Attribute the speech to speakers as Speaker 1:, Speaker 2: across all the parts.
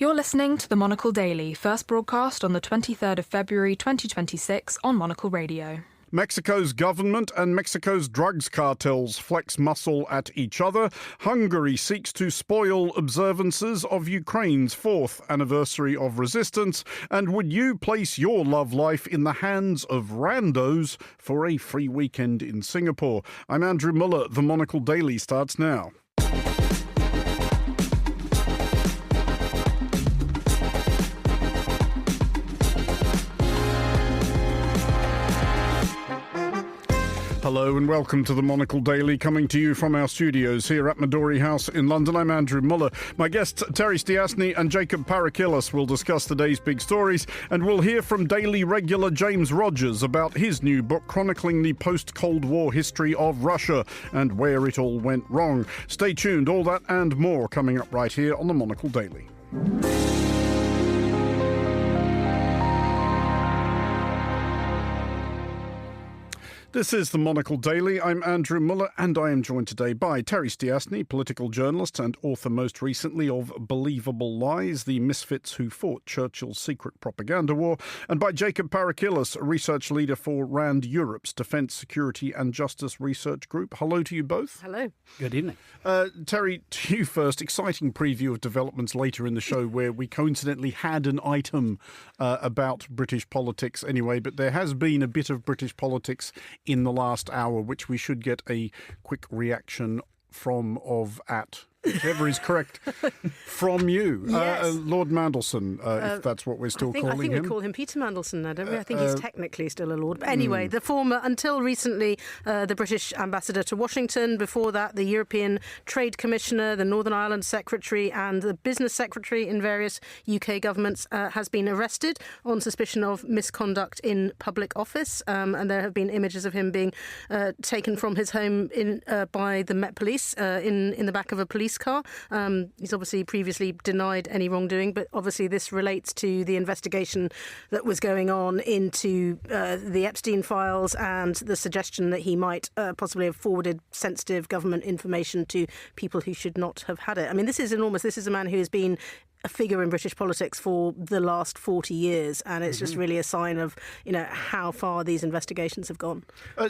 Speaker 1: You're listening to the Monocle Daily, first broadcast on the 23rd of February 2026 on Monocle Radio.
Speaker 2: Mexico's government and Mexico's drugs cartels flex muscle at each other. Hungary seeks to spoil observances of Ukraine's 4th anniversary of resistance. And would you place your love life in the hands of randos for a free weekend in Singapore? I'm Andrew Muller. The Monocle Daily starts now. Hello and welcome to the Monocle Daily, coming to you from our studios here at Midori House in London. I'm Andrew Muller. My guests Terry Stiasny and Jacob Parakillas will discuss today's big stories, and we'll hear from Daily regular James Rogers about his new book chronicling the post-Cold War history of Russia and where it all went wrong. Stay tuned, all that and more coming up right here on the Monocle Daily. This is the Monocle Daily. I'm Andrew Muller, and I am joined today by Terry Stiasny, political journalist and author most recently of Believable Lies, The Misfits Who Fought Churchill's Secret Propaganda War, and by Jacob Parakillas, research leader for RAND Europe's Defence, Security and Justice Research Group. Hello to you both.
Speaker 3: Hello.
Speaker 4: Good evening.
Speaker 2: Terry, to you first. Exciting preview of developments later in the show where we coincidentally had an item about British politics anyway, but there has been a bit of British politics in the last hour, which we should get a quick reaction from, at, whichever is correct, from you.
Speaker 3: Yes.
Speaker 2: Lord Mandelson, if that's what we're still calling him.
Speaker 3: I think we call him Peter Mandelson now, don't we? I think he's technically still a lord. But anyway, the former, until recently, the British ambassador to Washington, before that, the European Trade Commissioner, the Northern Ireland Secretary and the Business Secretary in various UK governments has been arrested on suspicion of misconduct in public office. And there have been images of him being taken from his home by the Met Police in the back of a police car. He's obviously previously denied any wrongdoing, but obviously this relates to the investigation that was going on into the Epstein files and the suggestion that he might possibly have forwarded sensitive government information to people who should not have had it. I mean, this is enormous. This is a man who has been a figure in British politics for the last 40 years, and it's just really a sign of, how far these investigations have gone.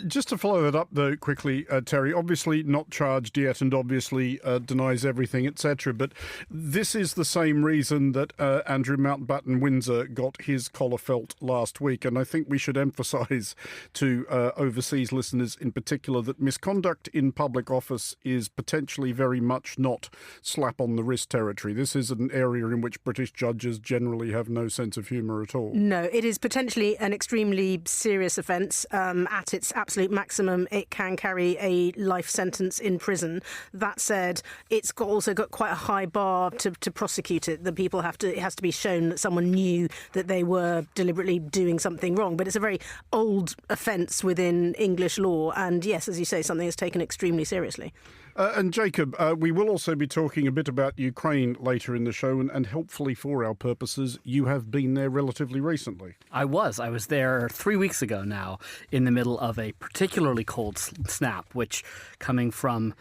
Speaker 2: Just to follow that up, though, quickly, Terry, obviously not charged yet and obviously denies everything, etc., but this is the same reason that Andrew Mountbatten Windsor got his collar felt last week, and I think we should emphasise to overseas listeners in particular that misconduct in public office is potentially very much not slap-on-the-wrist territory. This is an area in which British judges generally have no sense of humour at all.
Speaker 3: No, it is potentially an extremely serious offence. At its absolute maximum, it can carry a life sentence in prison. That said, it's also got quite a high bar to prosecute it. It has to be shown that someone knew that they were deliberately doing something wrong. But it's a very old offence within English law. And yes, as you say, something is taken extremely seriously.
Speaker 2: And Jacob, we will also be talking a bit about Ukraine later in the show, and helpfully for our purposes, you have been there relatively recently.
Speaker 4: I was there 3 weeks ago now, in the middle of a particularly cold snap, which coming from...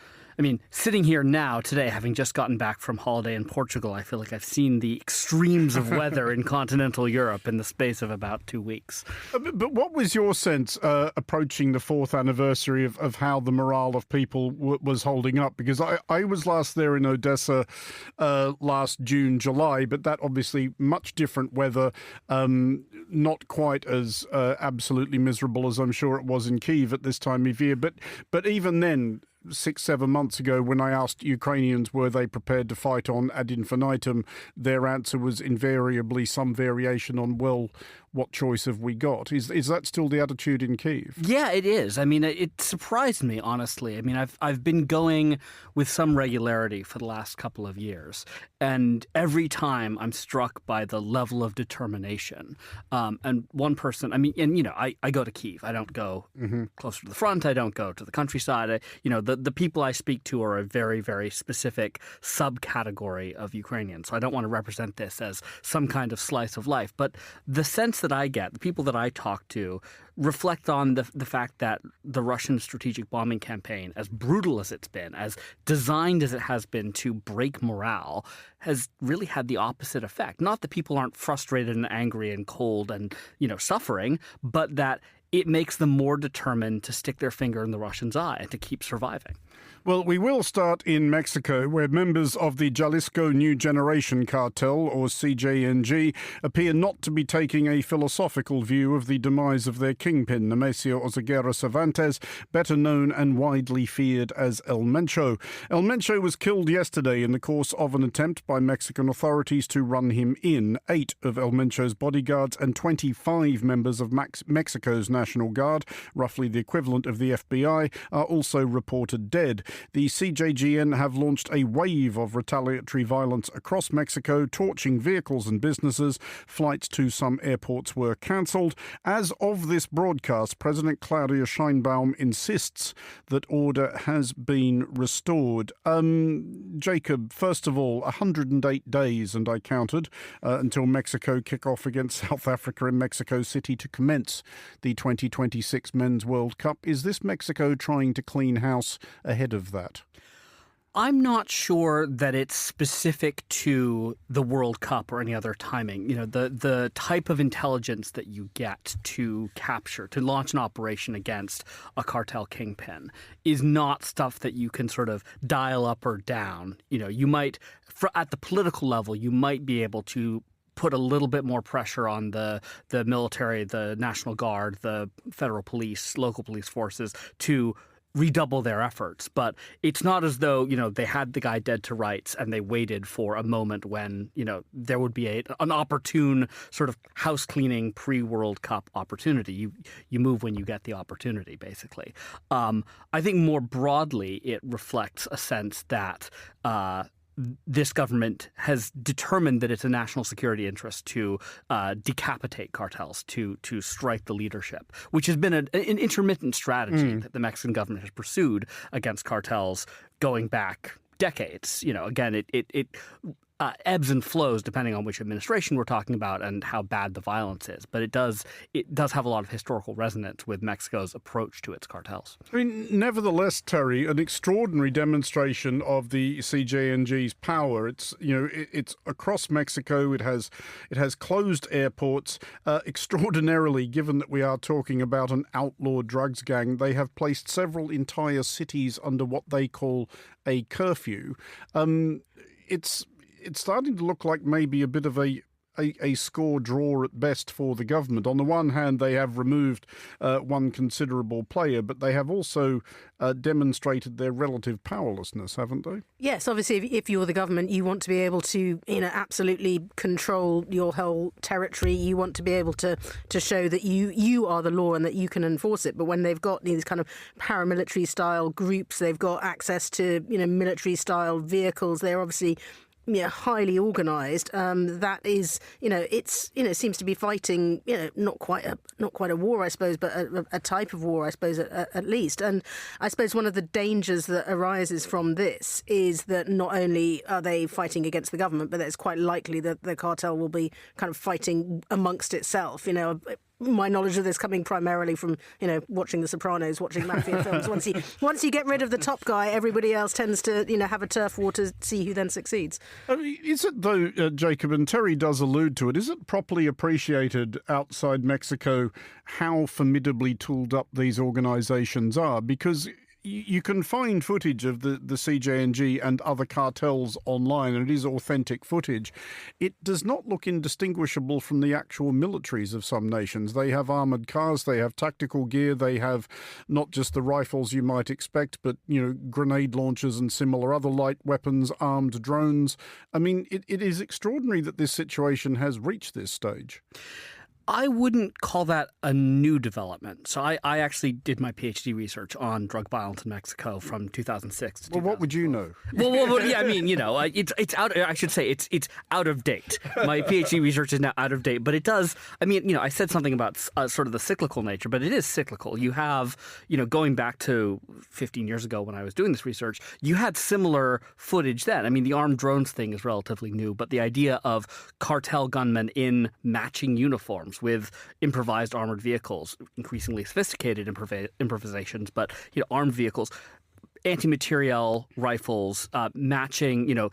Speaker 4: sitting here now today, having just gotten back from holiday in Portugal, I feel like I've seen the extremes of weather in continental Europe in the space of about 2 weeks.
Speaker 2: But what was your sense approaching the 4th anniversary of how the morale of people was holding up? Because I was last there in Odessa last June, July, but that obviously much different weather, not quite as absolutely miserable as I'm sure it was in Kyiv at this time of year. But even then, 6-7 months ago, when I asked Ukrainians were they prepared to fight on ad infinitum, their answer was invariably some variation on, well, what choice have we got? Is that still the attitude in Kyiv?
Speaker 4: Yeah, it is. It surprised me, honestly. I've been going with some regularity for the last couple of years, and every time I'm struck by the level of determination. And one person, I go to Kyiv. I don't go closer to the front. I don't go to the countryside. The people I speak to are a very, very specific subcategory of Ukrainians. So I don't want to represent this as some kind of slice of life. But the sense that that I get, the people that I talk to, reflect on the fact that the Russian strategic bombing campaign, as brutal as it's been, as designed as it has been to break morale, has really had the opposite effect. Not that people aren't frustrated and angry and cold and, suffering, but that it makes them more determined to stick their finger in the Russians' eye and to keep surviving.
Speaker 2: Well, we will start in Mexico, where members of the Jalisco New Generation cartel, or CJNG, appear not to be taking a philosophical view of the demise of their kingpin, Nemesio Oseguera Cervantes, better known and widely feared as El Mencho. El Mencho was killed yesterday in the course of an attempt by Mexican authorities to run him in. 8 of El Mencho's bodyguards and 25 members of Mexico's National Guard, roughly the equivalent of the FBI, are also reported dead. The CJGN have launched a wave of retaliatory violence across Mexico, torching vehicles and businesses. Flights to some airports were cancelled. As of this broadcast, President Claudia Sheinbaum insists that order has been restored. Jacob, first of all, 108 days, and I counted, until Mexico kick off against South Africa in Mexico City to commence the 2026 Men's World Cup. Is this Mexico trying to clean house ahead of that?
Speaker 4: I'm not sure that it's specific to the World Cup or any other timing. The type of intelligence that you get to launch an operation against a cartel kingpin is not stuff that you can sort of dial up or down. You might, at the political level, you might be able to put a little bit more pressure on the military, the National Guard, the federal police, local police forces to redouble their efforts. But it's not as though, they had the guy dead to rights and they waited for a moment when, there would be an opportune sort of house cleaning pre-World Cup opportunity. You move when you get the opportunity, basically. I think more broadly, it reflects a sense that this government has determined that it's a national security interest to decapitate cartels, to strike the leadership, which has been an intermittent strategy that the Mexican government has pursued against cartels going back decades. Again, it ebbs and flows depending on which administration we're talking about and how bad the violence is. But it does have a lot of historical resonance with Mexico's approach to its cartels.
Speaker 2: Nevertheless, Terry, an extraordinary demonstration of the CJNG's power. It's across Mexico. It has closed airports. Extraordinarily, given that we are talking about an outlaw drugs gang, they have placed several entire cities under what they call a curfew. It's starting to look like maybe a bit of a score draw at best for the government. On the one hand, they have removed one considerable player, but they have also demonstrated their relative powerlessness, haven't they?
Speaker 3: Yes, obviously, if you're the government, you want to be able to, absolutely control your whole territory. You want to be able to show that you are the law and that you can enforce it. But when they've got these kind of paramilitary-style groups, they've got access to, military-style vehicles, they're obviously highly organised. That is, seems to be fighting, not quite a war, I suppose, but a type of war, I suppose, at least. And I suppose one of the dangers that arises from this is that not only are they fighting against the government, but it's quite likely that the cartel will be kind of fighting amongst itself. My knowledge of this coming primarily from, watching The Sopranos, watching mafia films. Once you get rid of the top guy, everybody else tends to, have a turf war to see who then succeeds.
Speaker 2: Is it, though, Jacob, and Terry does allude to it, is it properly appreciated outside Mexico how formidably tooled up these organisations are? Because you can find footage of the CJNG and other cartels online, and it is authentic footage. It does not look indistinguishable from the actual militaries of some nations. They have armoured cars, they have tactical gear, they have not just the rifles you might expect, but, grenade launchers and similar other light weapons, armed drones. I mean, it is extraordinary that this situation has reached this stage.
Speaker 4: I wouldn't call that a new development. So I actually did my PhD research on drug violence in Mexico from 2006 to 2012.
Speaker 2: Well, what would you know?
Speaker 4: Well, yeah, I mean, it's out. I should say it's out of date. My PhD research is now out of date, but it does. I mean, I said something about sort of the cyclical nature, but it is cyclical. You have, going back to 15 years ago when I was doing this research, you had similar footage then. I mean, the armed drones thing is relatively new, but the idea of cartel gunmen in matching uniforms, drones, with improvised armored vehicles, increasingly sophisticated improvisations, but armed vehicles. Anti-materiel rifles, matching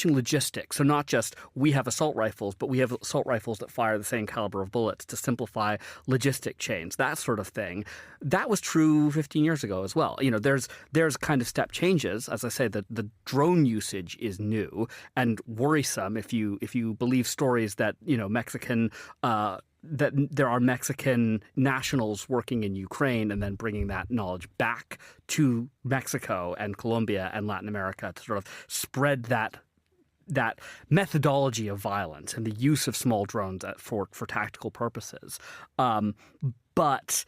Speaker 4: logistics. So not just we have assault rifles, but we have assault rifles that fire the same caliber of bullets to simplify logistic chains, that sort of thing. That was true 15 years ago as well. There's kind of step changes. As I say, the drone usage is new and worrisome if you believe stories that Mexican that there are Mexican nationals working in Ukraine and then bringing that knowledge back to Mexico and Colombia and Latin America to sort of spread that methodology of violence and the use of small drones for tactical purposes. But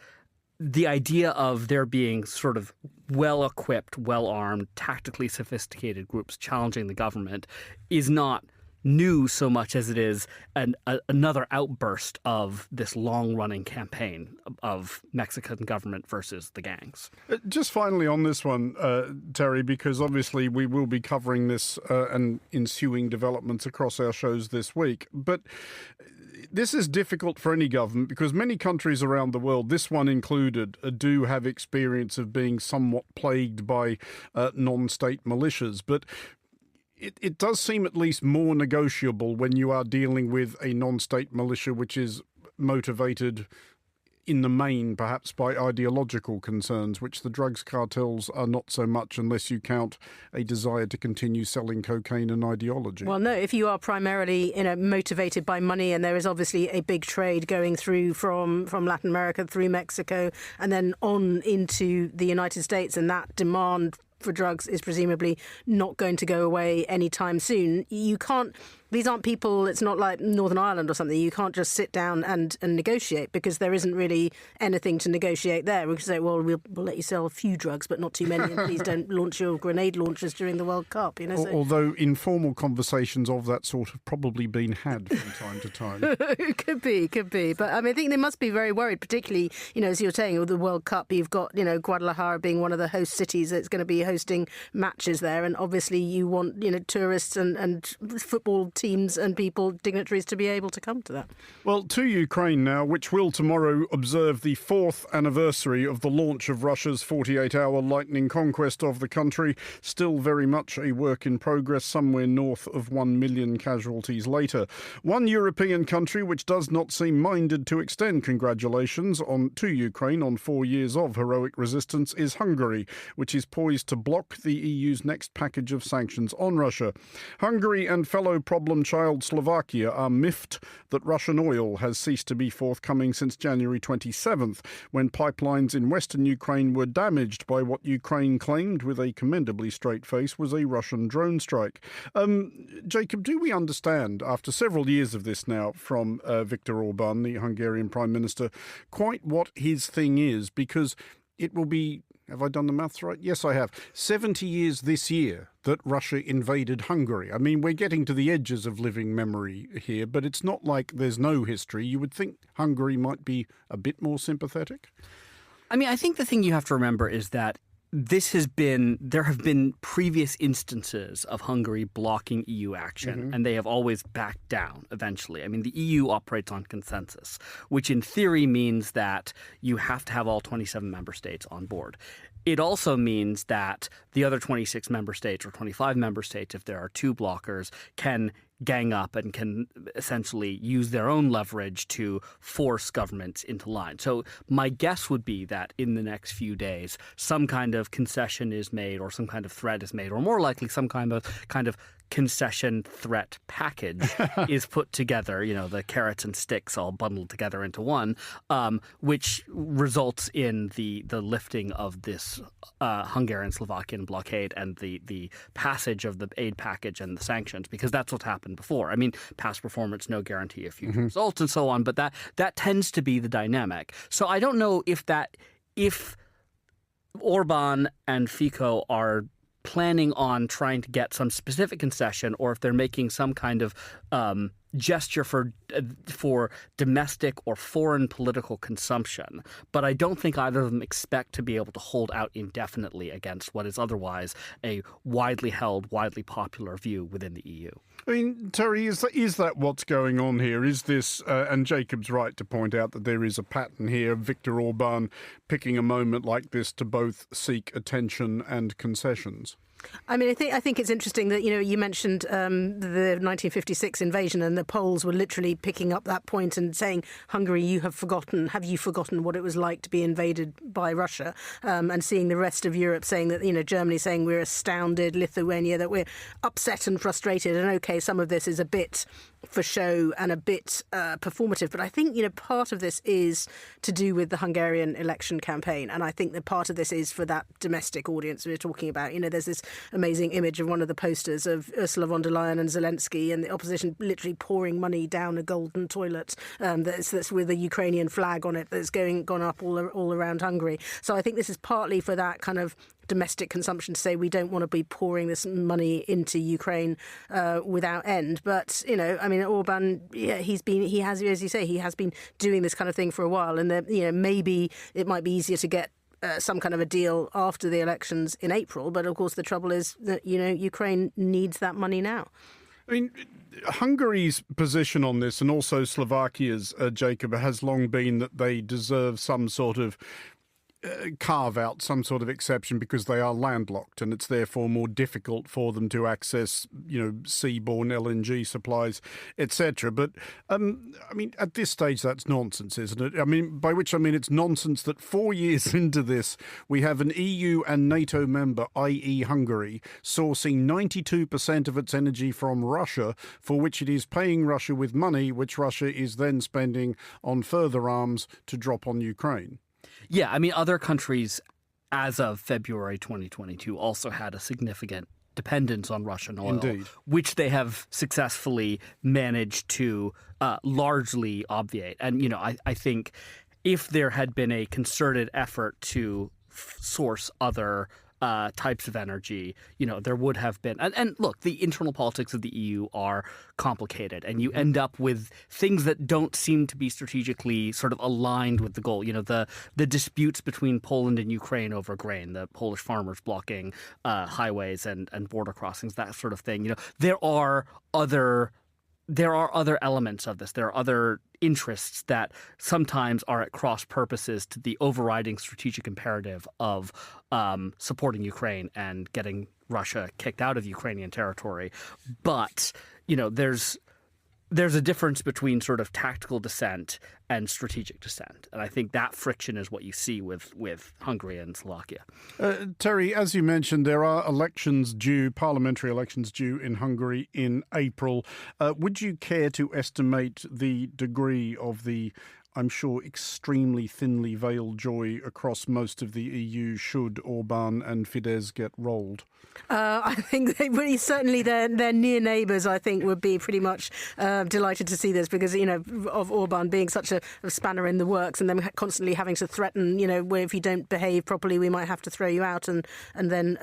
Speaker 4: the idea of there being sort of well-equipped, well-armed, tactically sophisticated groups challenging the government is not new so much as it is another outburst of this long-running campaign of Mexican government versus the gangs.
Speaker 2: Just finally on this one, Terry, because obviously we will be covering this and ensuing developments across our shows this week, but this is difficult for any government because many countries around the world, this one included, do have experience of being somewhat plagued by non-state militias, but it does seem at least more negotiable when you are dealing with a non-state militia which is motivated in the main perhaps by ideological concerns, which the drugs cartels are not so much unless you count a desire to continue selling cocaine and ideology.
Speaker 3: Well, no, if you are primarily motivated by money, and there is obviously a big trade going through from Latin America through Mexico and then on into the United States, and that demand for drugs is presumably not going to go away anytime soon. You can't. These aren't people, it's not like Northern Ireland or something. You can't just sit down and negotiate because there isn't really anything to negotiate there. We can say, well, we'll let you sell a few drugs, but not too many, and please don't launch your grenade launchers during the World Cup.
Speaker 2: Although informal conversations of that sort have probably been had from time to time.
Speaker 3: Could be. But I think they must be very worried, particularly, as you're saying, with the World Cup, you've got, Guadalajara being one of the host cities that's going to be hosting matches there. And obviously you want, tourists and football teams and people, dignitaries, to be able to come to that.
Speaker 2: Well, to Ukraine now, which will tomorrow observe the 4th anniversary of the launch of Russia's 48-hour lightning conquest of the country. Still very much a work in progress, somewhere north of 1 million casualties later. One European country which does not seem minded to extend congratulations to Ukraine on 4 years of heroic resistance is Hungary, which is poised to block the EU's next package of sanctions on Russia. Hungary and fellow problem child Slovakia are miffed that Russian oil has ceased to be forthcoming since January 27th, when pipelines in western Ukraine were damaged by what Ukraine claimed, with a commendably straight face, was a Russian drone strike. Jacob, do we understand, after several years of this now from Viktor Orban, the Hungarian Prime Minister, quite what his thing is? Because it will be, have I done the maths right? Yes, I have. 70 years this year that Russia invaded Hungary. We're getting to the edges of living memory here, but it's not like there's no history. You would think Hungary might be a bit more sympathetic.
Speaker 4: I think the thing you have to remember is that there have been previous instances of Hungary blocking EU action, and they have always backed down eventually. The EU operates on consensus, which in theory means that you have to have all 27 member states on board. It also means that the other 26 member states or 25 member states, if there are two blockers, can gang up and can essentially use their own leverage to force governments into line. So my guess would be that in the next few days, some kind of concession is made or some kind of threat is made, or more likely some kind of concession threat package is put together, the carrots and sticks all bundled together into one, which results in the lifting of this Hungarian-Slovakian blockade and the passage of the aid package and the sanctions, because that's what's happened before. Past performance, no guarantee of future results and so on, but that tends to be the dynamic. So I don't know if Orban and Fico are planning on trying to get some specific concession, or if they're making some kind of gesture for domestic or foreign political consumption, but I don't think either of them expect to be able to hold out indefinitely against what is otherwise a widely held, widely popular view within the EU.
Speaker 2: I mean, Terry, is that what's going on here? Is this, and Jacob's right to point out that there is a pattern here, Viktor Orban picking a moment like this to both seek attention and concessions?
Speaker 3: I mean, I think it's interesting that, you mentioned the 1956 invasion, and the Poles were literally picking up that point and saying, Hungary, have you forgotten what it was like to be invaded by Russia? And seeing the rest of Europe saying that, Germany saying we're astounded, Lithuania, that we're upset and frustrated. And OK, some of this is a bit for show and a bit performative. But I think, part of this is to do with the Hungarian election campaign. And I think that part of this is for that domestic audience we're talking about. There's this amazing image of one of the posters of Ursula von der Leyen and Zelensky and the opposition literally pouring money down a golden toilet that's with a Ukrainian flag on it that's gone up all around Hungary. So I think this is partly for that kind of domestic consumption, to say we don't want to be pouring this money into Ukraine without end. But Orban, he has, as you say, he has been doing this kind of thing for a while, and maybe it might be easier to get some kind of a deal after the elections in April. But of course, the trouble is that, Ukraine needs that money now.
Speaker 2: I mean, Hungary's position on this, and also Slovakia's, Jacob, has long been that they deserve some sort of carve out, some sort of exception, because they are landlocked, and it's therefore more difficult for them to access, seaborne LNG supplies, etc. But at this stage, that's nonsense, isn't it? By which I mean it's nonsense that 4 years into this, we have an EU and NATO member, i.e. Hungary, sourcing 92% of its energy from Russia, for which it is paying Russia with money, which Russia is then spending on further arms to drop on Ukraine.
Speaker 4: Yeah, other countries, as of February 2022, also had a significant dependence on Russian oil,
Speaker 2: Indeed,
Speaker 4: which they have successfully managed to largely obviate. And, I think if there had been a concerted effort to source other types of energy, there would have been. And look, the internal politics of the EU are complicated, and you end up with things that don't seem to be strategically sort of aligned with the goal. The disputes between Poland and Ukraine over grain, the Polish farmers blocking highways and border crossings, that sort of thing. There are other elements of this. There are other interests that sometimes are at cross purposes to the overriding strategic imperative of supporting Ukraine and getting Russia kicked out of Ukrainian territory. But, there's a difference between sort of tactical dissent and strategic dissent. And I think that friction is what you see with Hungary and Slovakia.
Speaker 2: Terry, as you mentioned, there are parliamentary elections due in Hungary in April. Would you care to estimate the degree of the, I'm sure, extremely thinly veiled joy across most of the EU should Orban and Fidesz get rolled?
Speaker 3: I think they really, certainly their near neighbours, I think, would be pretty much delighted to see this because, of Orban being such a spanner in the works and them constantly having to threaten, where if you don't behave properly, we might have to throw you out and then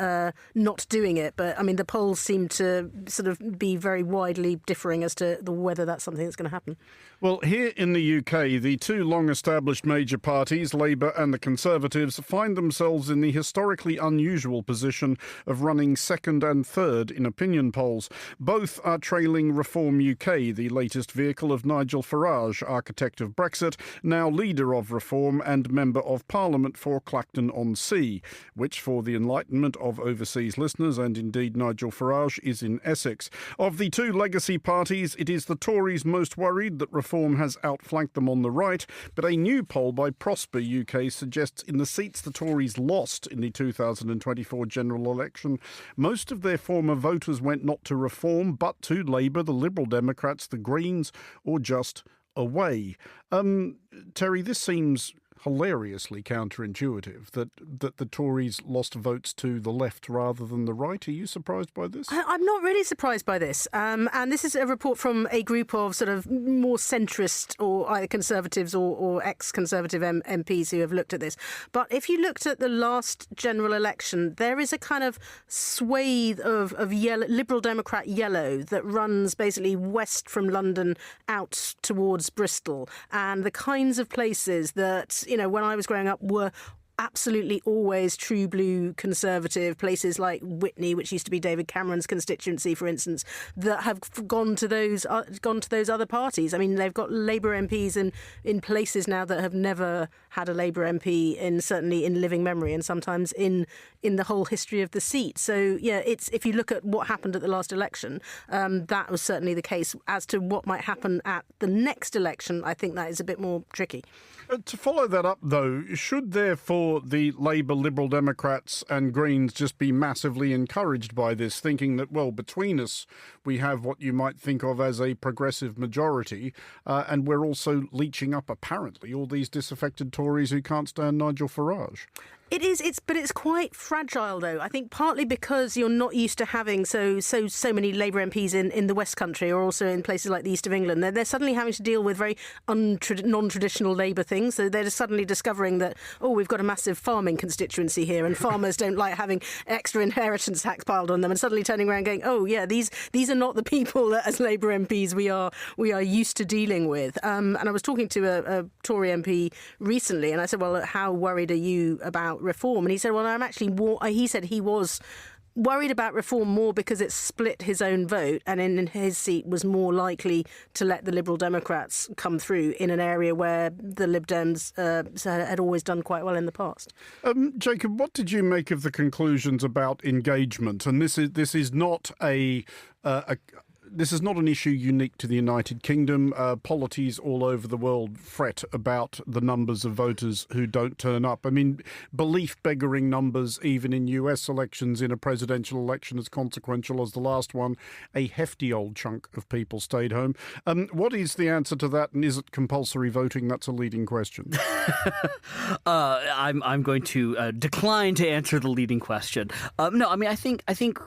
Speaker 3: not doing it. But, the polls seem to sort of be very widely differing as to whether that's something that's going to happen.
Speaker 2: Well, here in the UK, the two long-established major parties, Labour and the Conservatives, find themselves in the historically unusual position of running second and third in opinion polls. Both are trailing Reform UK, the latest vehicle of Nigel Farage, architect of Brexit, now leader of Reform and Member of Parliament for Clacton-on-Sea, which, for the enlightenment of overseas listeners, and indeed Nigel Farage, is in Essex. Of the two legacy parties, it is the Tories most worried that Reform has outflanked them on the right, but a new poll by Prosper UK suggests in the seats the Tories lost in the 2024 general election, most of their former voters went not to Reform, but to Labour, the Liberal Democrats, the Greens, or just away. Terry, this seems hilariously counterintuitive that the Tories lost votes to the left rather than the right. Are you surprised by this?
Speaker 3: I'm not really surprised by this. And this is a report from a group of sort of more centrist or either Conservatives or ex-Conservative MPs who have looked at this. But if you looked at the last general election, there is a kind of swathe of yellow, Liberal Democrat yellow that runs basically west from London out towards Bristol. And the kinds of places that, when I was growing up were absolutely always true blue Conservative, places like Witney, which used to be David Cameron's constituency, for instance, that have gone to those other parties. I mean, they've got Labour MPs in places now that have never had a Labour MP certainly in living memory, and sometimes in the whole history of the seat. So yeah, if you look at what happened at the last election, that was certainly the case. As to what might happen at the next election, I think that is a bit more tricky.
Speaker 2: To follow that up, though, should therefore the Labour, Liberal Democrats and Greens just be massively encouraged by this, thinking that, well, between us we have what you might think of as a progressive majority, and we're also leeching up, apparently, all these disaffected Tories who can't stand Nigel Farage?
Speaker 3: It is, but it's quite fragile, though. I think partly because you're not used to having so many Labour MPs in the West Country, or also in places like the east of England. They're suddenly having to deal with very non-traditional Labour things. So they're just suddenly discovering that, we've got a massive farming constituency here, and farmers don't like having extra inheritance tax piled on them, and suddenly turning around going, these are not the people that as Labour MPs we are used to dealing with. And I was talking to a Tory MP recently, and I said, well, how worried are you about reform? And he said, well, he said he was worried about reform more because it split his own vote, and in his seat was more likely to let the Liberal Democrats come through in an area where the Lib Dems had always done quite well in the past.
Speaker 2: Jacob, what did you make of the conclusions about engagement? And this is not This is not an issue unique to the United Kingdom. Polities all over the world fret about the numbers of voters who don't turn up. I mean, belief-beggaring numbers, even in US elections, in a presidential election as consequential as the last one, a hefty old chunk of people stayed home. What is the answer to that, and is it compulsory voting? That's a leading question.
Speaker 4: I'm going to decline to answer the leading question. No, I mean, I think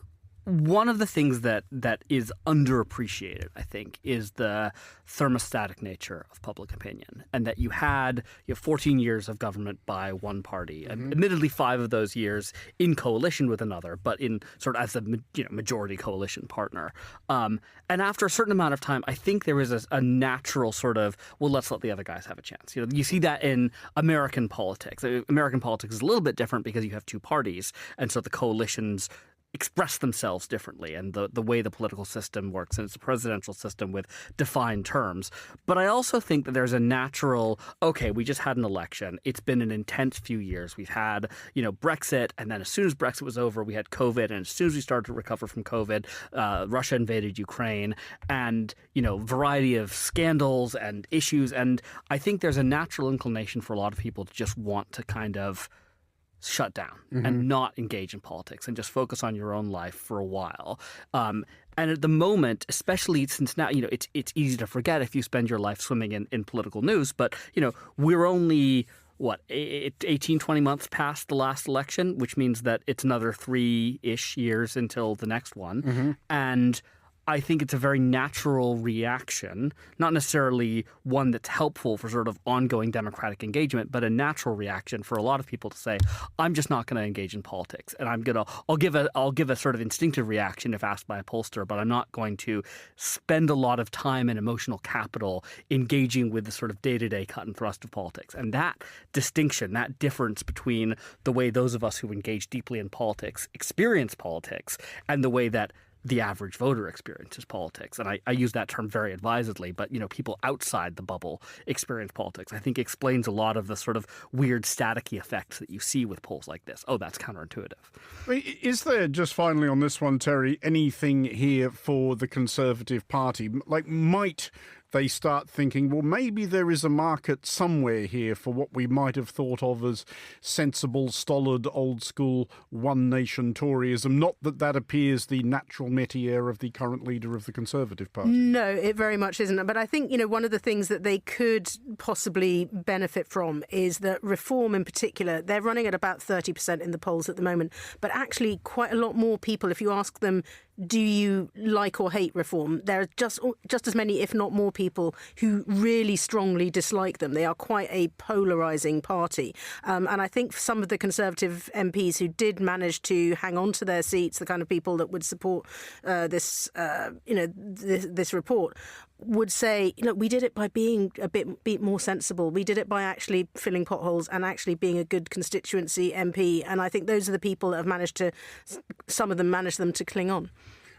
Speaker 4: one of the things that is underappreciated, I think, is the thermostatic nature of public opinion, and that you have 14 years of government by one party, admittedly 5 of those years in coalition with another, but in sort of as a majority coalition partner. And after a certain amount of time, I think there is a natural sort of, well, let's let the other guys have a chance. You see that in American politics. American politics is a little bit different because you have 2 parties, and so the coalitions express themselves differently, and the way the political system works, and it's a presidential system with defined terms. But I also think that there's a natural, we just had an election. It's been an intense few years. We've had, Brexit, and then as soon as Brexit was over, we had COVID, and as soon as we started to recover from COVID, Russia invaded Ukraine, and, variety of scandals and issues. And I think there's a natural inclination for a lot of people to just want to kind of shut down and not engage in politics and just focus on your own life for a while. And at the moment, especially since now, it's easy to forget if you spend your life swimming in political news, but, we're only, 18, 20 months past the last election, which means that it's another 3-ish years until the next one. And I think it's a very natural reaction, not necessarily one that's helpful for sort of ongoing democratic engagement, but a natural reaction for a lot of people to say, I'm just not going to engage in politics, and I'll give a sort of instinctive reaction if asked by a pollster, but I'm not going to spend a lot of time and emotional capital engaging with the sort of day-to-day cut and thrust of politics. And that distinction, that difference between the way those of us who engage deeply in politics experience politics and the way that the average voter experiences politics. And I use that term very advisedly, but, people outside the bubble experience politics, I think explains a lot of the sort of weird staticky effects that you see with polls like this. Oh, that's counterintuitive.
Speaker 2: Is there, just finally on this one, Terry, anything here for the Conservative Party? Like, might they start thinking, well, maybe there is a market somewhere here for what we might have thought of as sensible, stolid, old-school, one-nation Toryism. Not that that appears the natural métier of the current leader of the Conservative Party.
Speaker 3: No, it very much isn't. But I think, one of the things that they could possibly benefit from is that Reform in particular, they're running at about 30% in the polls at the moment, but actually quite a lot more people, if you ask them, do you like or hate Reform? There are just as many, if not more, people who really strongly dislike them. They are quite a polarising party. And I think some of the Conservative MPs who did manage to hang on to their seats, the kind of people that would support this report, would say, we did it by being a bit more sensible. We did it by actually filling potholes and actually being a good constituency MP. And I think those are the people that have some of them managed them to cling on.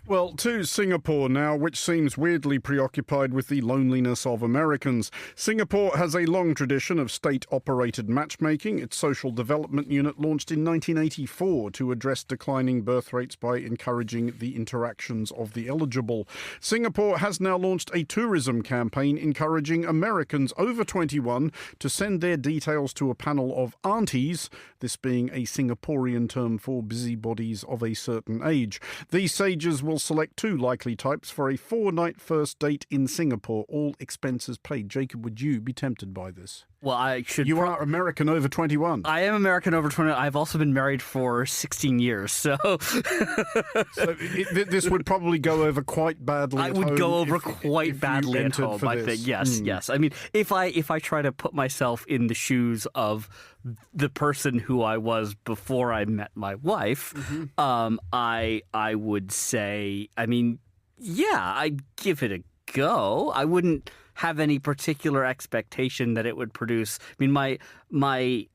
Speaker 2: Well, to Singapore now, which seems weirdly preoccupied with the loneliness of Americans. Singapore has a long tradition of state-operated matchmaking. Its social development unit launched in 1984 to address declining birth rates by encouraging the interactions of the eligible. Singapore has now launched a tourism campaign encouraging Americans over 21 to send their details to a panel of aunties, this being a Singaporean term for busybodies of a certain age. These sages will select two likely types for a 4-night first date in Singapore, all expenses paid. Jacob, would you be tempted by this?
Speaker 4: Well, I should...
Speaker 2: You are American over 21.
Speaker 4: I am American over 21. I've also been married for 16 years, so...
Speaker 2: This would probably go over quite badly at home.
Speaker 4: I would go over quite badly at home, I think. Yes. I mean, if I try to put myself in the shoes of the person who I was before I met my wife, I would say, I'd give it a go. I wouldn't have any particular expectation that it would produce. My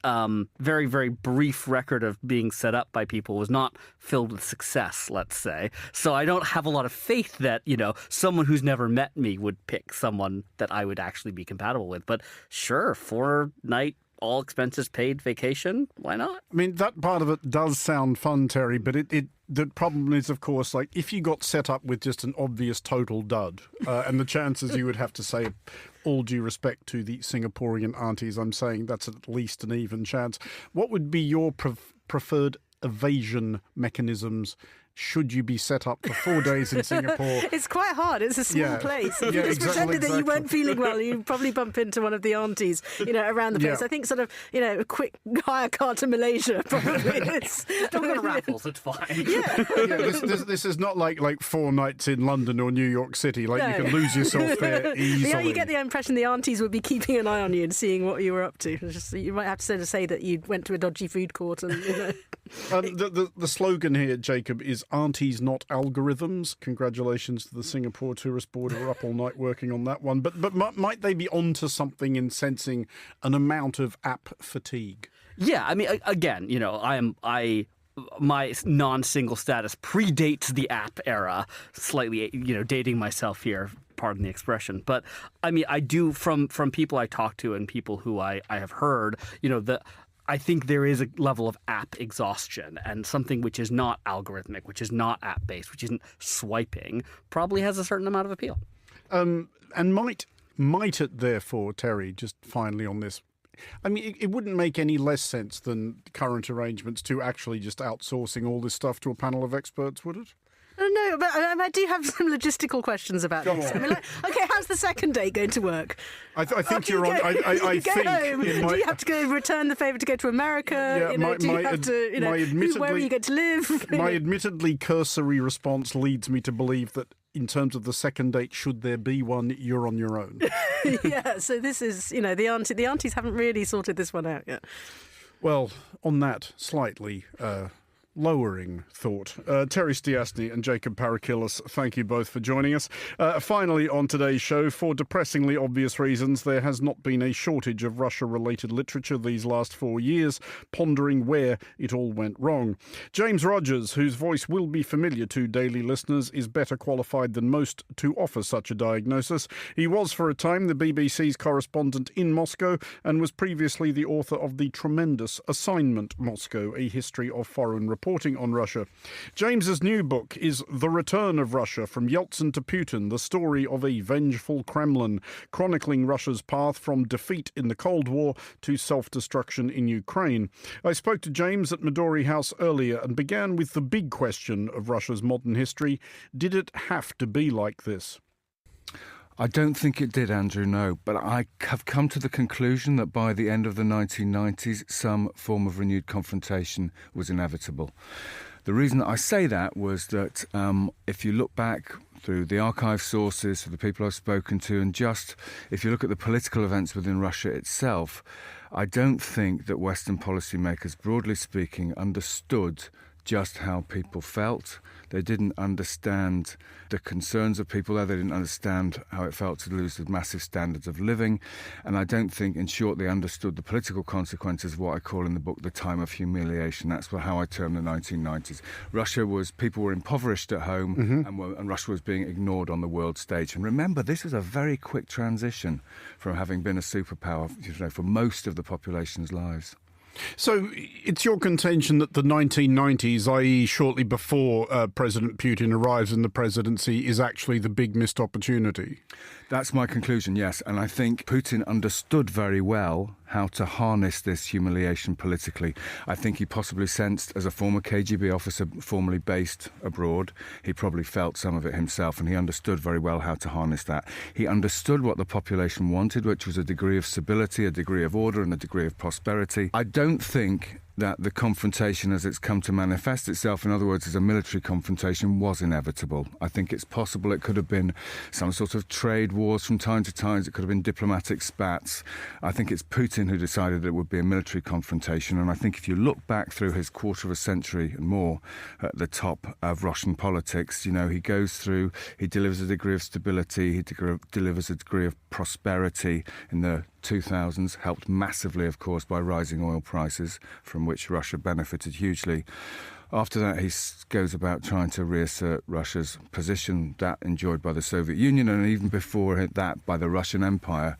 Speaker 4: very, very brief record of being set up by people was not filled with success, let's say. So I don't have a lot of faith that, someone who's never met me would pick someone that I would actually be compatible with. But sure, 4-night all expenses paid vacation, why not?
Speaker 2: That part of it does sound fun, Terry, but the problem is, of course, if you got set up with just an obvious total dud, and the chances you would have to say, all due respect to the Singaporean aunties, I'm saying that's at least an even chance. What would be your preferred evasion mechanisms should you be set up for 4 days in Singapore?
Speaker 3: It's quite hard. It's a small place. If you just pretended that you weren't feeling well, you'd probably bump into one of the aunties, around the place. I think a quick hire car to Malaysia probably is.
Speaker 4: Don't go to Raffles, it's fine.
Speaker 2: This is not like 4 nights in London or New York City. You can lose yourself there easily.
Speaker 3: Yeah, you get the impression the aunties would be keeping an eye on you and seeing what you were up to. You might have to say that you went to a dodgy food court and,
Speaker 2: The slogan here, Jacob, is aunties, not algorithms. Congratulations to the Singapore Tourist Board who are up all night working on that one. But might they be onto something in sensing an amount of app fatigue?
Speaker 4: Yeah, again, my non-single status predates the app era, slightly, dating myself here, pardon the expression. But, I do, from people I talk to and people who I have heard, I think there is a level of app exhaustion, and something which is not algorithmic, which is not app-based, which isn't swiping, probably has a certain amount of appeal.
Speaker 2: And might it therefore, Terry, just finally on this, it wouldn't make any less sense than current arrangements to actually just outsourcing all this stuff to a panel of experts, would it?
Speaker 3: No, but I do have some logistical questions about this. Okay, how's the second date going to work?
Speaker 2: I think you're on. I think
Speaker 3: home. Do you have to go return the favour to go to America?
Speaker 2: Yeah,
Speaker 3: do you have to? Where are you going to live?
Speaker 2: My admittedly cursory response leads me to believe that, in terms of the second date, should there be one, you're on your own.
Speaker 3: Yeah. So this is, the aunties haven't really sorted this one out yet.
Speaker 2: Well, on that slightly lowering thought. Terry Stiastny and Jacob Parakillis, thank you both for joining us. Finally, on today's show, for depressingly obvious reasons, there has not been a shortage of Russia-related literature these last 4 years, pondering where it all went wrong. James Rogers, whose voice will be familiar to daily listeners, is better qualified than most to offer such a diagnosis. He was, for a time, the BBC's correspondent in Moscow and was previously the author of the tremendous Assignment Moscow, a history of foreign reporting reporting on Russia. James's new book is The Return of Russia, From Yeltsin to Putin, the story of a vengeful Kremlin, chronicling Russia's path from defeat in the Cold War to self-destruction in Ukraine. I spoke to James at Midori House earlier and began with the big question of Russia's modern history. Did it have to be like this?
Speaker 5: I don't think it did, Andrew, no. But I have come to the conclusion that by the end of the 1990s, some form of renewed confrontation was inevitable. The reason I say that was that if you look back through the archive sources, through the people I've spoken to, and just if you look at the political events within Russia itself, I don't think that Western policymakers, broadly speaking, understood just how people felt. They didn't understand the concerns of people there. They didn't understand how it felt to lose the massive standards of living. And I don't think, in short, they understood the political consequences of what I call in the book the time of humiliation. That's how I term the 1990s. People were impoverished at home, and Russia was being ignored on the world stage. And remember, this was a very quick transition from having been a superpower, for most of the population's lives.
Speaker 2: So it's your contention that the 1990s, i.e. shortly before President Putin arrives in the presidency, is actually the big missed opportunity?
Speaker 5: That's my conclusion, yes. And I think Putin understood very well how to harness this humiliation politically. I think he possibly sensed, as a former KGB officer formerly based abroad, he probably felt some of it himself, and he understood very well how to harness that. He understood what the population wanted, which was a degree of stability, a degree of order, and a degree of prosperity. I don't think that the confrontation as it's come to manifest itself, in other words, as a military confrontation, was inevitable. I think it's possible it could have been some sort of trade wars from time to time. It could have been diplomatic spats. I think it's Putin who decided it would be a military confrontation. And I think if you look back through his quarter of a century and more at the top of Russian politics, he goes through, he delivers a degree of stability, he delivers a degree of prosperity in the 2000s, helped massively, of course, by rising oil prices, from which Russia benefited hugely. After that, he goes about trying to reassert Russia's position, that enjoyed by the Soviet Union, and even before that by the Russian Empire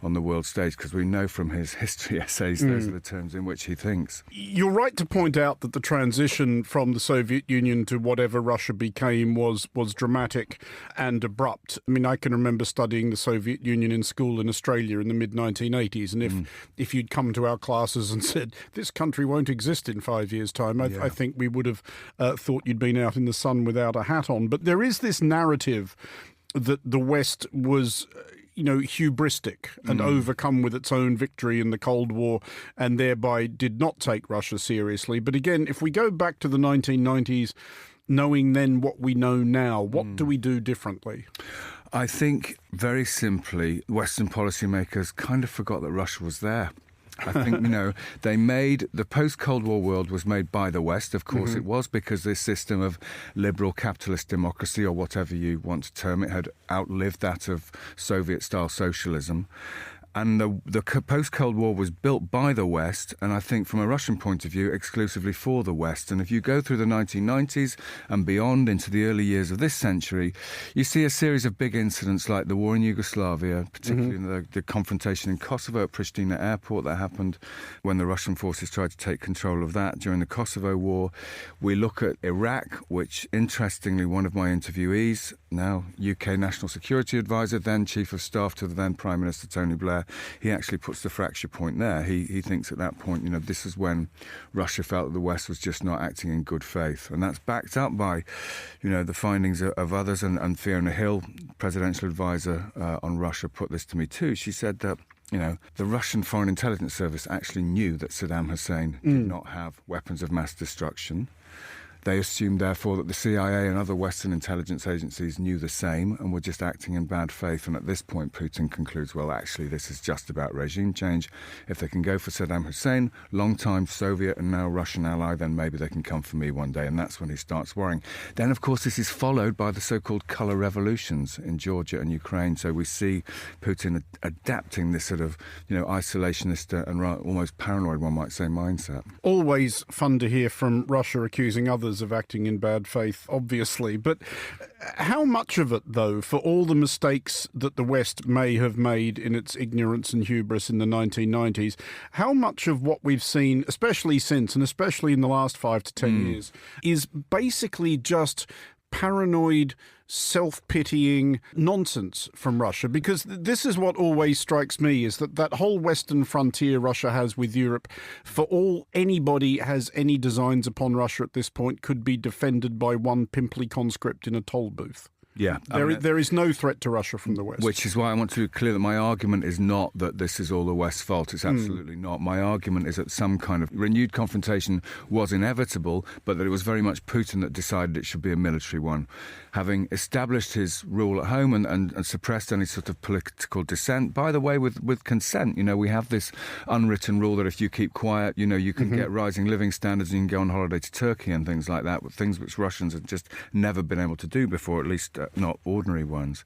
Speaker 5: on the world stage, because we know from his history essays those are the terms in which he thinks.
Speaker 2: You're right to point out that the transition from the Soviet Union to whatever Russia became was dramatic and abrupt. I mean, I can remember studying the Soviet Union in school in Australia in the mid-1980s, and if you'd come to our classes and said, this country won't exist in 5 years' time, I think we would have thought you'd been out in the sun without a hat on. But there is this narrative that the West was hubristic and overcome with its own victory in the Cold War, and thereby did not take Russia seriously. But again, if we go back to the 1990s, knowing then what we know now, what do we do differently?
Speaker 5: I think, very simply, Western policymakers kind of forgot that Russia was there. I think, they made the post-Cold War world was made by the West. Of course it was, because this system of liberal capitalist democracy, or whatever you want to term it, had outlived that of Soviet-style socialism. And the post-Cold War was built by the West, and I think from a Russian point of view, exclusively for the West. And if you go through the 1990s and beyond into the early years of this century, you see a series of big incidents like the war in Yugoslavia, particularly in the confrontation in Kosovo at Pristina airport that happened when the Russian forces tried to take control of that during the Kosovo War. We look at Iraq, which, interestingly, one of my interviewees, now UK National Security Advisor, then Chief of Staff to the then Prime Minister Tony Blair, he actually puts the fracture point there. He thinks at that point, this is when Russia felt that the West was just not acting in good faith. And that's backed up by, the findings of others. And Fiona Hill, presidential advisor on Russia, put this to me too. She said that, the Russian Foreign Intelligence Service actually knew that Saddam Hussein did not have weapons of mass destruction. They assumed, therefore, that the CIA and other Western intelligence agencies knew the same and were just acting in bad faith. And at this point, Putin concludes, well, actually, this is just about regime change. If they can go for Saddam Hussein, long-time Soviet and now Russian ally, then maybe they can come for me one day. And that's when he starts worrying. Then, of course, this is followed by the so-called colour revolutions in Georgia and Ukraine. So we see Putin adapting this sort of, isolationist and almost paranoid, one might say, mindset.
Speaker 2: Always fun to hear from Russia accusing others others of acting in bad faith, obviously. But how much of it, though, for all the mistakes that the West may have made in its ignorance and hubris in the 1990s, how much of what we've seen, especially since, and especially in the last 5 to 10 years, is basically just paranoid, self-pitying nonsense from Russia? Because this is what always strikes me, is that whole western frontier Russia has with Europe, for all anybody has any designs upon Russia at this point, could be defended by one pimply conscript in a toll booth.
Speaker 5: Yeah,
Speaker 2: there is no threat to Russia from the West.
Speaker 5: Which is why I want to be clear that my argument is not that this is all the West's fault. It's absolutely not. My argument is that some kind of renewed confrontation was inevitable, but that it was very much Putin that decided it should be a military one. Having established his rule at home and suppressed any sort of political dissent, by the way, with consent. You know, we have this unwritten rule that if you keep quiet, you know, you can get rising living standards and you can go on holiday to Turkey and things like that, things which Russians have just never been able to do before, at least not ordinary ones.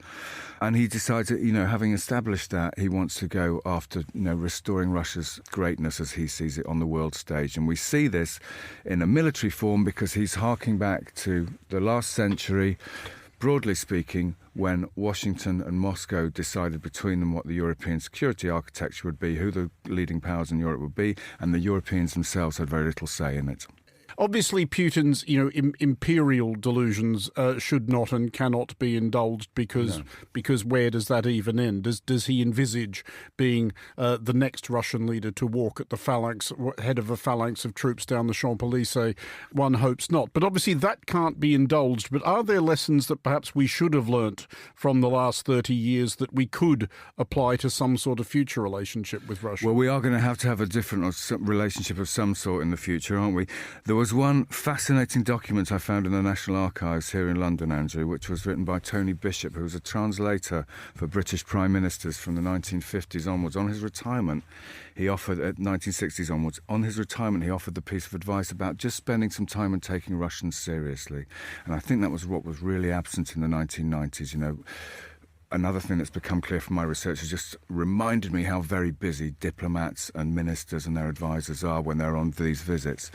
Speaker 5: And he decides that, you know, having established that, he wants to go after, you know, restoring Russia's greatness as he sees it on the world stage. And we see this in a military form because he's harking back to the last century, broadly speaking, when Washington and Moscow decided between them what the European security architecture would be, who the leading powers in Europe would be, and the Europeans themselves had very little say in it.
Speaker 2: Obviously, Putin's, you know, imperial delusions should not and cannot be indulged because where does that even end? Does he envisage being the next Russian leader to walk at the phalanx, head of a phalanx of troops down the Champs-Élysées? One hopes not. But obviously that can't be indulged. But are there lessons that perhaps we should have learnt from the last 30 years that we could apply to some sort of future relationship with Russia?
Speaker 5: Well, we are going to have a different relationship of some sort in the future, aren't we? There was one fascinating document I found in the National Archives here in London, Andrew, which was written by Tony Bishop, who was a translator for British Prime Ministers from the 1950s onwards. On his retirement, he offered, at 1960s onwards, on his retirement, he offered the piece of advice about just spending some time and taking Russians seriously. And I think that was what was really absent in the 1990s, you know. Another thing that's become clear from my research has just reminded me how very busy diplomats and ministers and their advisors are when they're on these visits.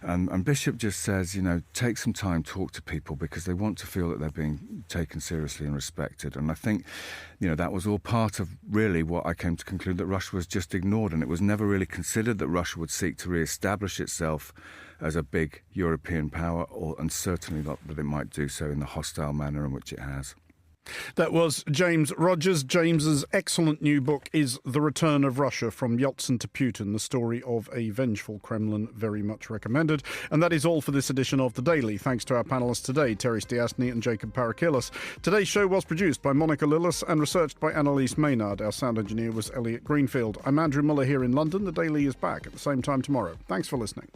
Speaker 5: And Bishop just says, you know, take some time, talk to people because they want to feel that they're being taken seriously and respected. And I think, you know, that was all part of really what I came to conclude, that Russia was just ignored, and it was never really considered that Russia would seek to re-establish itself as a big European power, and certainly not that it might do so in the hostile manner in which it has.
Speaker 2: That was James Rogers. James's excellent new book is The Return of Russia, From Yeltsin to Putin, the story of a vengeful Kremlin. Very much recommended. And that is all for this edition of The Daily. Thanks to our panellists today, Terry Stiastny and Jacob Parakilis. Today's show was produced by Monica Lillis and researched by Annalise Maynard. Our sound engineer was Elliot Greenfield. I'm Andrew Muller here in London. The Daily is back at the same time tomorrow. Thanks for listening.